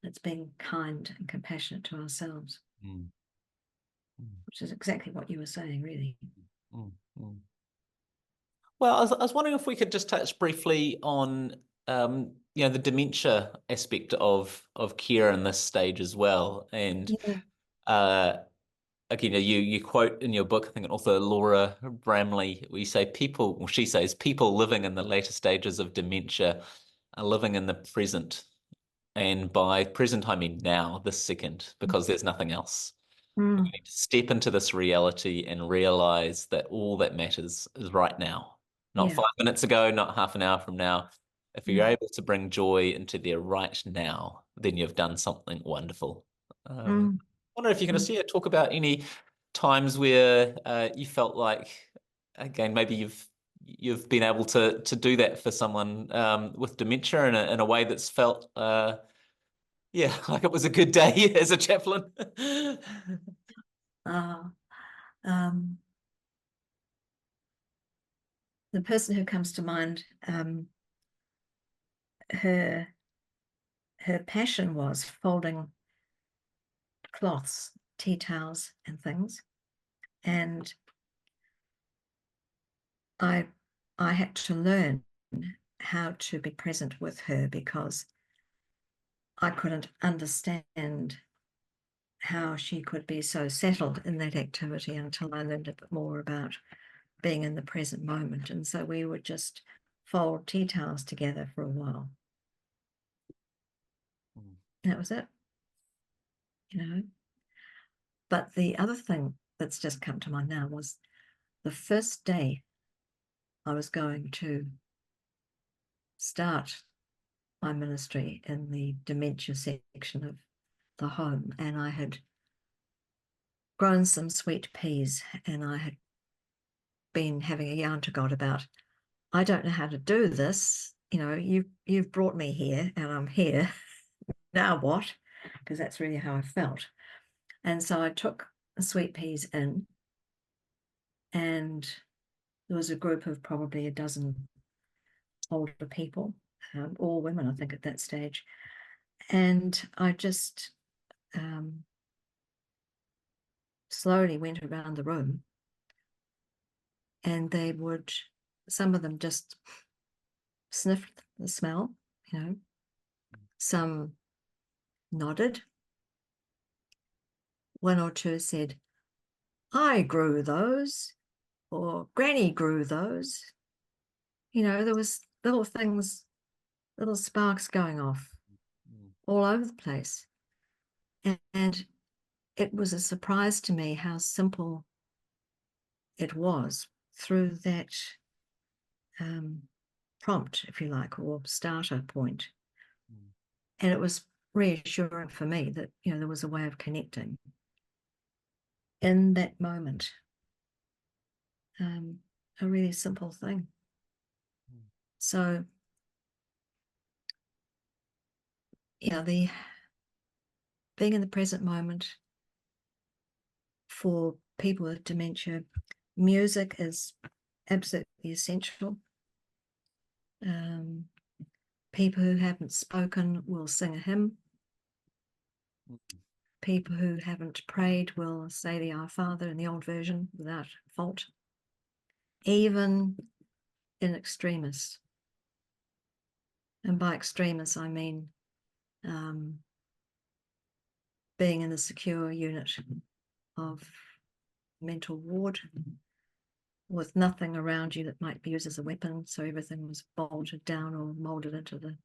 It's being kind and compassionate to ourselves, mm, which is exactly what you were saying, really. mm, mm. Well, I was wondering if we could just touch briefly on the dementia aspect of care in this stage as well. And Yeah. uh, again, you quote in your book, I think author Laura Bramley, where you say people, well, she says people living in the later stages of dementia are living in the present. And by present, I mean now, this second, because there's nothing else. You Mm, need to step into this reality and realize that all that matters is right now, not yeah. 5 minutes ago, not half an hour from now. If you're Mm, able to bring joy into there right now, then you've done something wonderful. I mm, wonder if you can mm. just talk about any times where you felt like, again, maybe you've been able to do that for someone with dementia in a way that's felt like it was a good day as a chaplain. Uh, um, the person who comes to mind, her passion was folding cloths, tea towels and things. And I had to learn how to be present with her because I couldn't understand how she could be so settled in that activity until I learned a bit more about being in the present moment. And so we would just fold tea towels together for a while. That was it, you know. But the other thing that's just come to mind now was the first day I was going to start my ministry in the dementia section of the home, and I had grown some sweet peas, and I had been having a yarn to God about, I don't know how to do this. You know, you've brought me here, and I'm here. Now what? Because that's really how I felt. And so I took the sweet peas in, and there was a group of probably a dozen older people, all women, I think, at that stage. And I just slowly went around the room, and some of them just sniffed the smell, you know, some nodded. One or two said, I grew those, or Granny grew those. You know, there was little things, little sparks going off all over the place. And it was a surprise to me how simple it was through that prompt, if you like, or starter point. And it was reassuring for me that, you know, there was a way of connecting in that moment. A really simple thing. So, the being in the present moment for people with dementia, music is absolutely essential. People who haven't spoken will sing a hymn. People who haven't prayed will say the Our Father in the old version without fault, even in extremis. And by extremis, I mean being in the secure unit of mental ward with nothing around you that might be used as a weapon. So everything was bolted down or molded into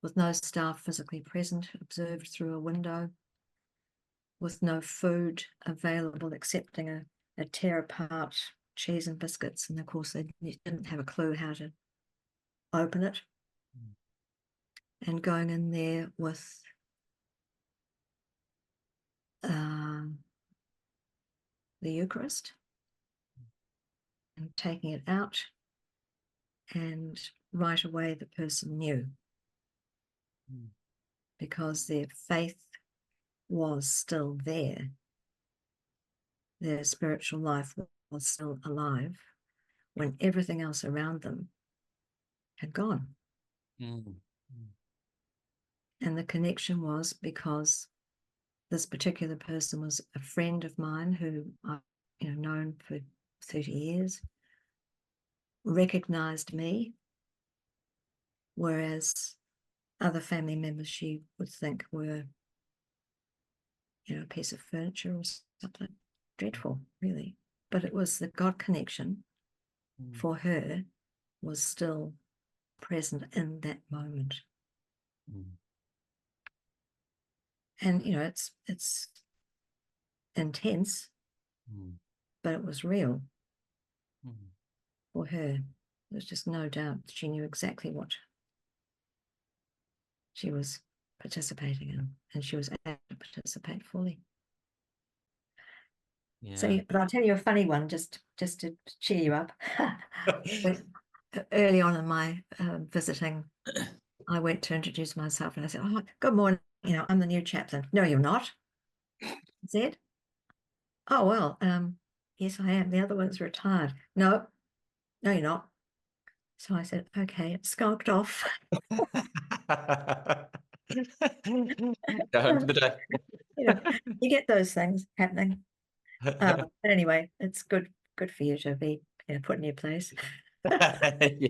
with no staff physically present, observed through a window, with no food available excepting a tear apart cheese and biscuits. And of course, they didn't have a clue how to open it. And going in there with the Eucharist and taking it out, and right away the person knew because their faith was still there. Their spiritual life was still alive when everything else around them had gone. And the connection was because this particular person was a friend of mine who I've known for 30 years, recognized me, whereas other family members she would think were, a piece of furniture or something dreadful, really. But it was the God connection for her was still present in that moment. And, it's intense, but it was real for her. There's just no doubt she knew exactly what she was participating in, and she was able to participate fully. Yeah. So, but I'll tell you a funny one, just to cheer you up. Early on in my visiting, I went to introduce myself, and I said, "Oh, good morning. I'm the new chaplain." "No, you're not," I said. "Oh, well, yes, I am. The other one's retired." "No, no, you're not." So I said, "Okay," it skulked off. Go home for the day. You get those things happening. But anyway, it's good for you to be put in your place. Yeah.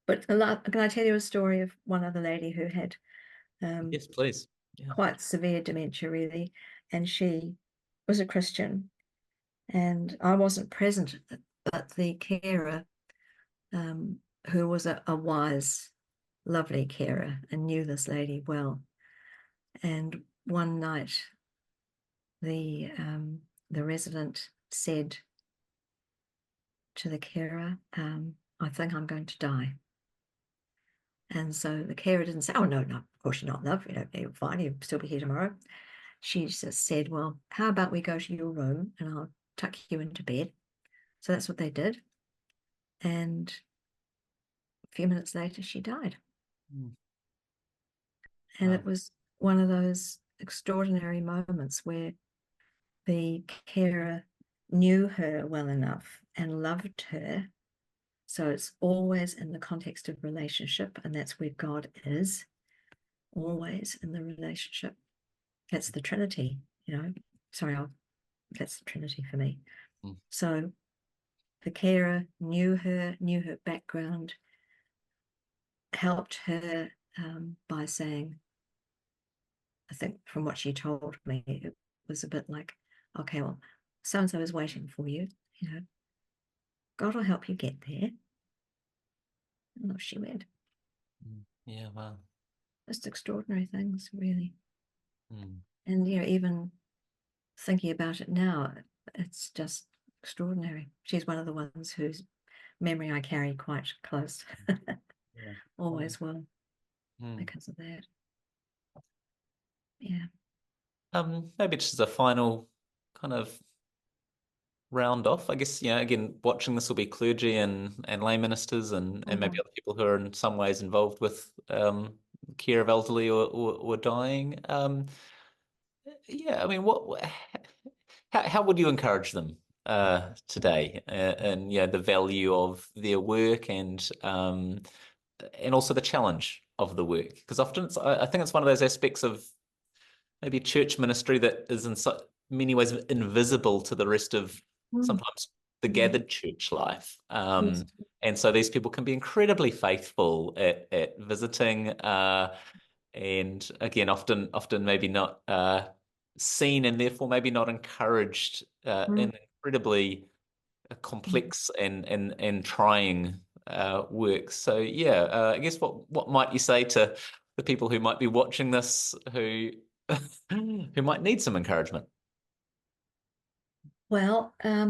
But can I tell you a story of one other lady who had Yes, please. Yeah. quite severe dementia, really, and she was a Christian, and I wasn't present, but the carer, who was a wise, lovely carer and knew this lady well. And one night, the resident said to the carer, "I think I'm going to die." And so the carer didn't say, "Oh, no, of course you're not, love. You're fine. You'll still be here tomorrow." She just said, "Well, how about we go to your room and I'll tuck you into bed?" So that's what they did. And a few minutes later, she died. And Wow. it was one of those extraordinary moments where the carer knew her well enough and loved her. So it's always in the context of relationship, and that's where God is, always in the relationship. That's the Trinity, Sorry, that's the Trinity for me. So the carer knew her background, helped her by saying, I think from what she told me, it was a bit like, "Okay, well, so-and-so is waiting for you, God will help you get there." And off she went. Yeah, wow. Just extraordinary things, really. And, even thinking about it now, it's just extraordinary. She's one of the ones whose memory I carry quite close. Yeah. Always will, because of that. Yeah. Maybe just as a final kind of round off, I guess, again, watching this will be clergy and lay ministers and maybe other people who are in some ways involved with care of elderly or dying. Yeah, I mean, how would you encourage them today, and the value of their work and also the challenge of the work? Because often I think it's one of those aspects of maybe church ministry that is in so many ways invisible to the rest of sometimes the gathered church life. Yes. And so these people can be incredibly faithful at visiting, and again, often maybe not seen, and therefore maybe not encouraged in incredibly complex and trying work. So I guess what might you say to the people who might be watching this who who might need some encouragement? Well, I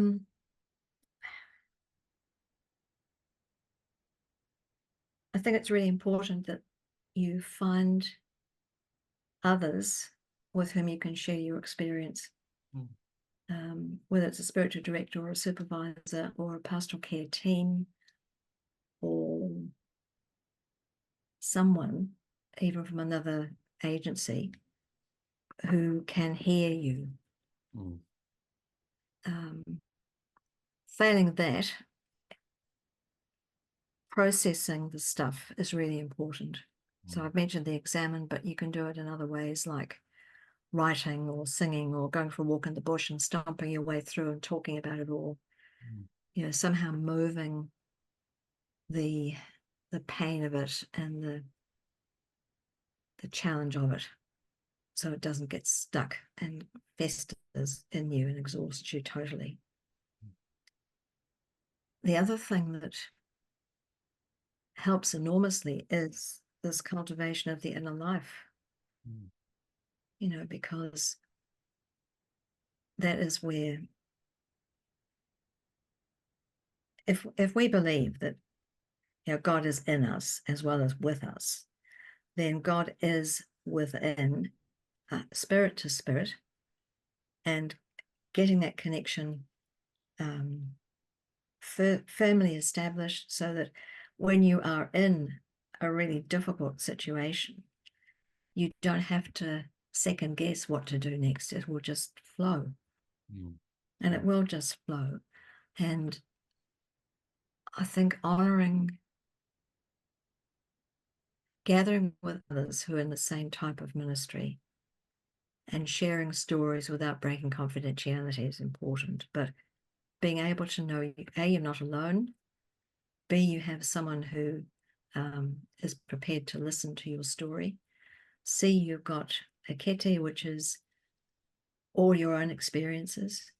think it's really important that you find others with whom you can share your experience, whether it's a spiritual director or a supervisor or a pastoral care team or someone, even from another agency, who can hear you. Failing that, processing the stuff is really important. So I've mentioned the examine, but you can do it in other ways, like writing or singing or going for a walk in the bush and stomping your way through and talking about it all. Somehow moving the pain of it and the challenge of it, so it doesn't get stuck and festers in you and exhausts you totally. The other thing that helps enormously is this cultivation of the inner life, because that is where, if we believe that God is in us as well as with us, then God is within, spirit to spirit, and getting that connection firmly established, so that when you are in a really difficult situation, you don't have to second guess what to do next. It will just flow. And it will just flow. And I think gathering with others who are in the same type of ministry and sharing stories without breaking confidentiality is important. But being able to know, A, you're not alone, B, you have someone who is prepared to listen to your story, C, you've got a kete, which is all your own experiences,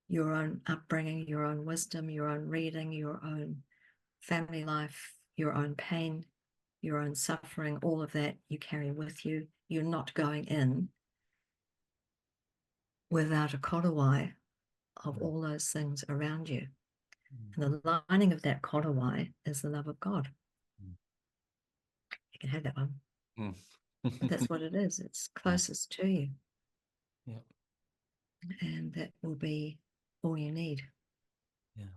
your own upbringing, your own wisdom, your own reading, your own family life, your own pain, your own suffering, all of that you carry with you. You're not going in without a korowai of all those things around you. And the lining of that korowai is the love of God. You can have that one. But that's what it is. It's closest to you. Yeah. And that will be all you need. Yeah.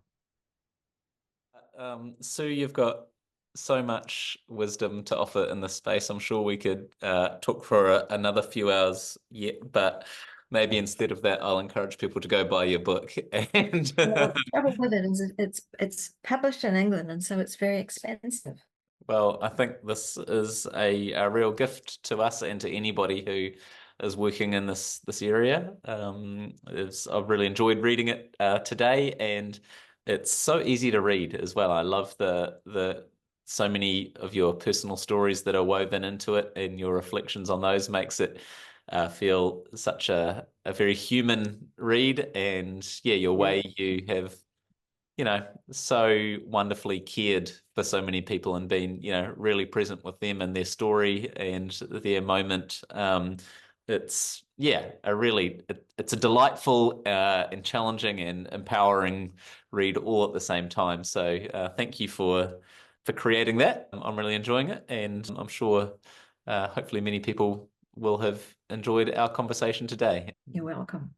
Sue, you've got so much wisdom to offer in this space. I'm sure we could talk for another few hours yet, but maybe instead of that, I'll encourage people to go buy your book. And Well, the trouble with it is it's published in England, and so it's very expensive. well, I think this is a real gift to us and to anybody who is working in this area. I've really enjoyed reading it today, and it's so easy to read as well. I love the so many of your personal stories that are woven into it, and your reflections on those makes it feel such a very human read. And yeah, your way you have so wonderfully cared for so many people and been, really present with them and their story and their moment. It's it's a delightful and challenging and empowering read all at the same time. So thank you for creating that. I'm really enjoying it, and I'm sure hopefully many people will have enjoyed our conversation today. You're welcome.